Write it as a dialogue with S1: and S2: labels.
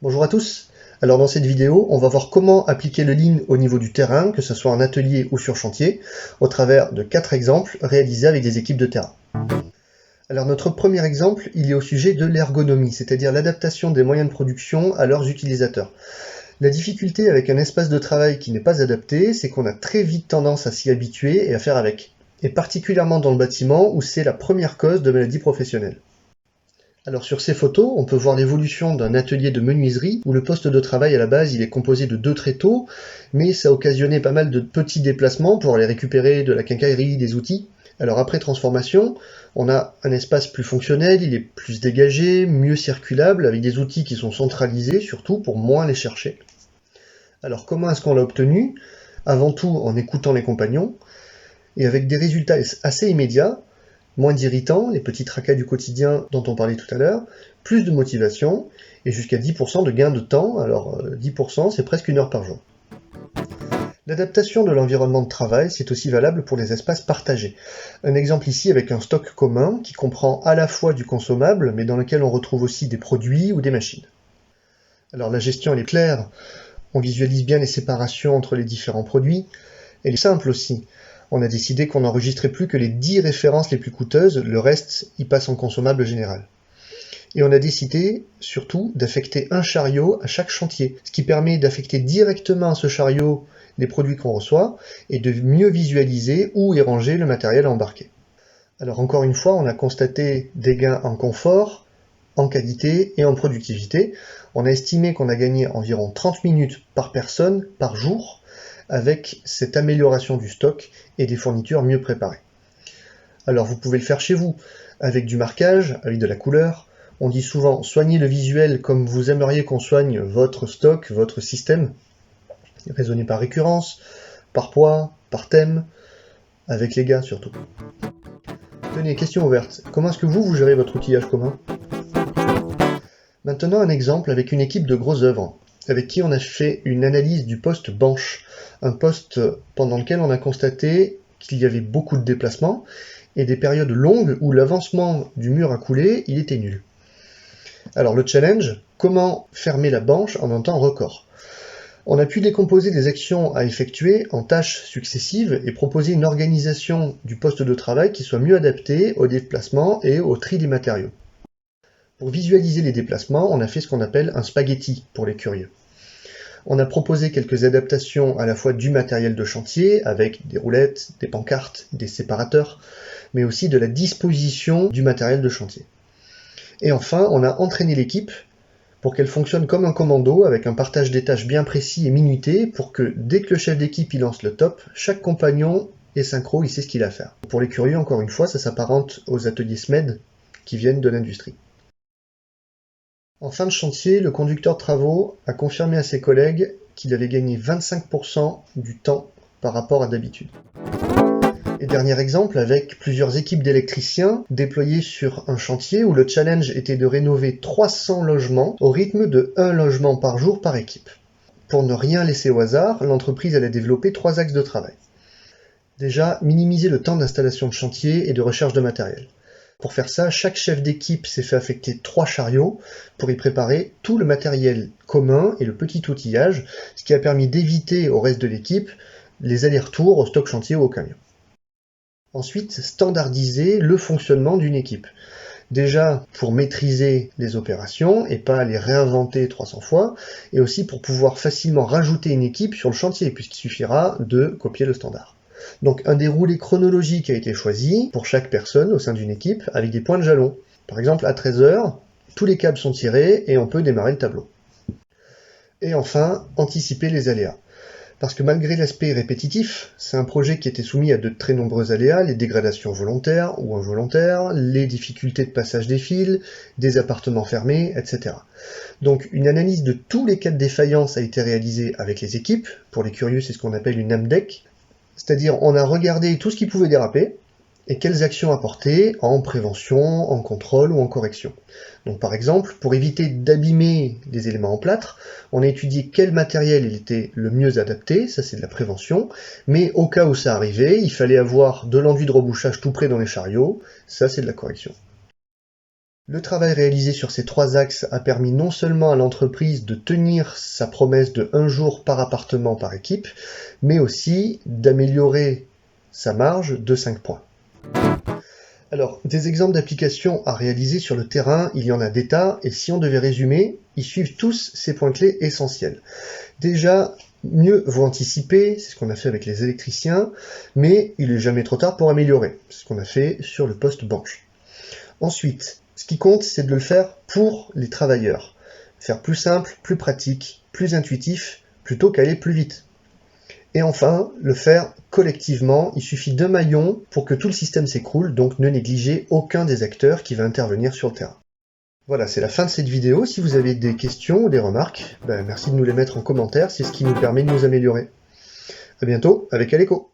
S1: Bonjour à tous. Alors dans cette vidéo, on va voir comment appliquer le Lean au niveau du terrain, que ce soit en atelier ou sur chantier, au travers de 4 exemples réalisés avec des équipes de terrain. Alors notre premier exemple, il est au sujet de l'ergonomie, c'est-à-dire l'adaptation des moyens de production à leurs utilisateurs. La difficulté avec un espace de travail qui n'est pas adapté, c'est qu'on a très vite tendance à s'y habituer et à faire avec. Et particulièrement dans le bâtiment où c'est la première cause de maladie professionnelle. Alors sur ces photos, on peut voir l'évolution d'un atelier de menuiserie où le poste de travail à la base il est composé de 2 tréteaux, mais ça a occasionné pas mal de petits déplacements pour aller récupérer de la quincaillerie, des outils. Alors après transformation, on a un espace plus fonctionnel, il est plus dégagé, mieux circulable, avec des outils qui sont centralisés, surtout pour moins les chercher. Alors comment est-ce qu'on l'a obtenu? Avant tout en écoutant les compagnons, et avec des résultats assez immédiats, moins d'irritants, les petits tracas du quotidien dont on parlait tout à l'heure, plus de motivation, et jusqu'à 10% de gain de temps, alors 10% c'est presque 1 heure par jour. L'adaptation de l'environnement de travail, c'est aussi valable pour les espaces partagés. Un exemple ici avec un stock commun qui comprend à la fois du consommable, mais dans lequel on retrouve aussi des produits ou des machines. Alors la gestion elle est claire, on visualise bien les séparations entre les différents produits, elle est simple aussi. On a décidé qu'on n'enregistrait plus que les 10 références les plus coûteuses, le reste y passe en consommable général. Et on a décidé surtout d'affecter un chariot à chaque chantier, ce qui permet d'affecter directement à ce chariot les produits qu'on reçoit et de mieux visualiser où est rangé le matériel embarqué. Alors encore une fois, on a constaté des gains en confort, en qualité et en productivité. On a estimé qu'on a gagné environ 30 minutes par personne par jour, avec cette amélioration du stock et des fournitures mieux préparées. Alors vous pouvez le faire chez vous, avec du marquage, avec de la couleur. On dit souvent soignez le visuel comme vous aimeriez qu'on soigne votre stock, votre système. Raisonnez par récurrence, par poids, par thème, avec les gars surtout. Tenez, question ouverte, comment est-ce que vous gérez votre outillage commun? Maintenant un exemple avec une équipe de gros œuvres, avec qui on a fait une analyse du poste banche, un poste pendant lequel on a constaté qu'il y avait beaucoup de déplacements et des périodes longues où l'avancement du mur à couler, il était nul. Alors le challenge, comment fermer la banche en un temps record? On a pu décomposer des actions à effectuer en tâches successives et proposer une organisation du poste de travail qui soit mieux adaptée aux déplacements et au tri des matériaux. Pour visualiser les déplacements, on a fait ce qu'on appelle un spaghetti pour les curieux. On a proposé quelques adaptations à la fois du matériel de chantier, avec des roulettes, des pancartes, des séparateurs, mais aussi de la disposition du matériel de chantier. Et enfin, on a entraîné l'équipe pour qu'elle fonctionne comme un commando, avec un partage des tâches bien précis et minuté, pour que dès que le chef d'équipe il lance le top, chaque compagnon est synchro, il sait ce qu'il a à faire. Pour les curieux, encore une fois, ça s'apparente aux ateliers SMED qui viennent de l'industrie. En fin de chantier, le conducteur de travaux a confirmé à ses collègues qu'il avait gagné 25% du temps par rapport à d'habitude. Et dernier exemple, avec plusieurs équipes d'électriciens déployées sur un chantier où le challenge était de rénover 300 logements au rythme de 1 logement par jour par équipe. Pour ne rien laisser au hasard, l'entreprise allait développer 3 axes de travail. Déjà, minimiser le temps d'installation de chantier et de recherche de matériel. Pour faire ça, chaque chef d'équipe s'est fait affecter 3 chariots pour y préparer tout le matériel commun et le petit outillage, ce qui a permis d'éviter au reste de l'équipe les allers-retours au stock chantier ou au camion. Ensuite, standardiser le fonctionnement d'une équipe. Déjà pour maîtriser les opérations et pas les réinventer 300 fois, et aussi pour pouvoir facilement rajouter une équipe sur le chantier, puisqu'il suffira de copier le standard. Donc un déroulé chronologique a été choisi pour chaque personne au sein d'une équipe avec des points de jalon. Par exemple, à 13h, tous les câbles sont tirés et on peut démarrer le tableau. Et enfin, anticiper les aléas. Parce que malgré l'aspect répétitif, c'est un projet qui était soumis à de très nombreux aléas, les dégradations volontaires ou involontaires, les difficultés de passage des fils, des appartements fermés, etc. Donc une analyse de tous les cas de défaillance a été réalisée avec les équipes. Pour les curieux, c'est ce qu'on appelle une AMDEC. C'est-à-dire on a regardé tout ce qui pouvait déraper, et quelles actions apporter en prévention, en contrôle ou en correction. Donc par exemple, pour éviter d'abîmer des éléments en plâtre, on a étudié quel matériel il était le mieux adapté, ça c'est de la prévention, mais au cas où ça arrivait, il fallait avoir de l'enduit de rebouchage tout près dans les chariots, ça c'est de la correction. Le travail réalisé sur ces 3 axes a permis non seulement à l'entreprise de tenir sa promesse de 1 jour par appartement par équipe, mais aussi d'améliorer sa marge de 5 points. Alors, des exemples d'applications à réaliser sur le terrain, il y en a des tas, et si on devait résumer, ils suivent tous ces points clés essentiels. Déjà, mieux vaut anticiper, c'est ce qu'on a fait avec les électriciens, mais il n'est jamais trop tard pour améliorer, c'est ce qu'on a fait sur le poste banche. Ensuite, ce qui compte, c'est de le faire pour les travailleurs. Faire plus simple, plus pratique, plus intuitif, plutôt qu'aller plus vite. Et enfin, le faire collectivement, il suffit d'un maillon pour que tout le système s'écroule, donc ne négligez aucun des acteurs qui va intervenir sur le terrain. Voilà, c'est la fin de cette vidéo. Si vous avez des questions ou des remarques, merci de nous les mettre en commentaire, c'est ce qui nous permet de nous améliorer. À bientôt avec Aleco.